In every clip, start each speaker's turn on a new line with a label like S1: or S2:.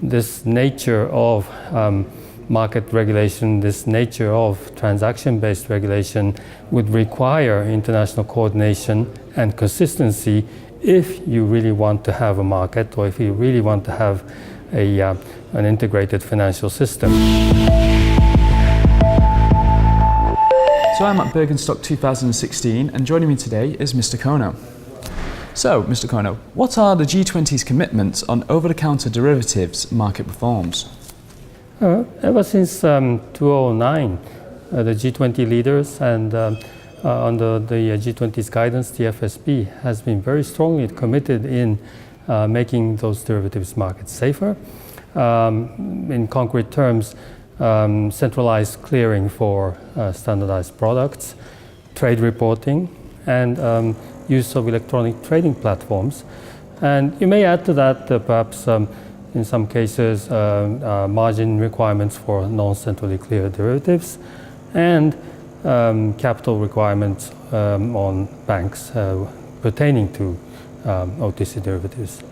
S1: this nature of market regulation, this nature of transaction-based regulation would require international coordination and consistency if you really want to have a market, or if you really want to have an integrated financial system.
S2: So I'm at Bergenstock 2016, and joining me today is Mr. Kono. So, Mr. Kono, what are the G20's commitments on over-the-counter derivatives market reforms?
S1: Ever since 2009, the G20 leaders and under the G20's guidance, the FSB has been very strongly committed in making those derivatives markets safer. In concrete terms, centralized clearing for standardized products, trade reporting, and use of electronic trading platforms. And you may add to that perhaps in some cases margin requirements for non-centrally cleared derivatives, and capital requirements on banks pertaining to OTC derivatives.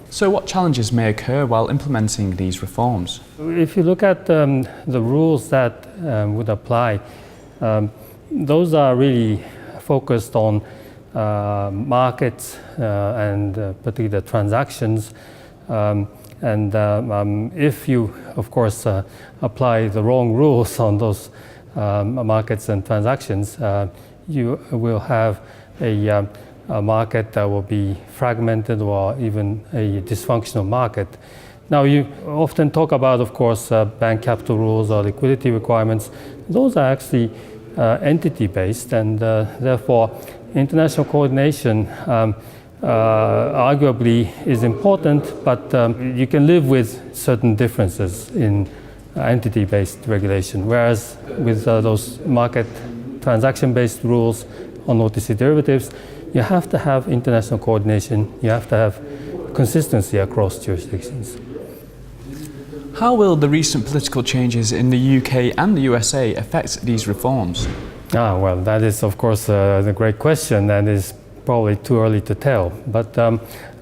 S2: So what challenges may occur while implementing these reforms?
S1: If you look at the rules that would apply, those are really focused on markets and particular transactions. If you, of course, apply the wrong rules on those markets and transactions, you will have a market that will be fragmented or even a dysfunctional market. Now, you often talk about, of course, bank capital rules or liquidity requirements. Those are actually entity-based, and therefore international coordination arguably is important, but you can live with certain differences in entity-based regulation, whereas with those market transaction-based rules on OTC derivatives, you have to have international coordination, you have to have consistency across jurisdictions.
S2: How will the recent political changes in the UK and the USA affect these reforms?
S1: Well, that is, of course, the great question, and is probably too early to tell. But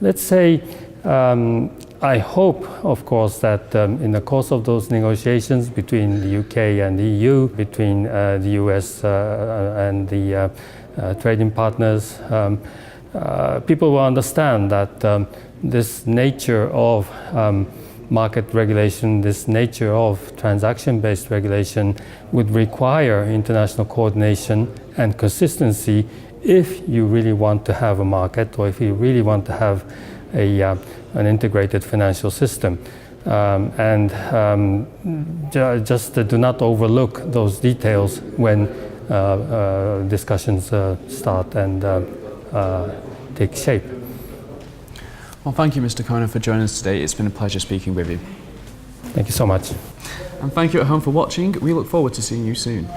S1: let's say, I hope, of course, that in the course of those negotiations between the UK and the EU, between the US and the trading partners, people will understand that this nature of market regulation, this nature of transaction-based regulation would require international coordination and consistency if you really want to have a market, or if you really want to have an integrated financial system. Just do not overlook those details when discussions start and take shape.
S2: Well, thank you, Mr. Kono, for joining us today. It's been a pleasure speaking with you.
S1: Thank you so much.
S2: And thank you at home for watching. We look forward to seeing you soon.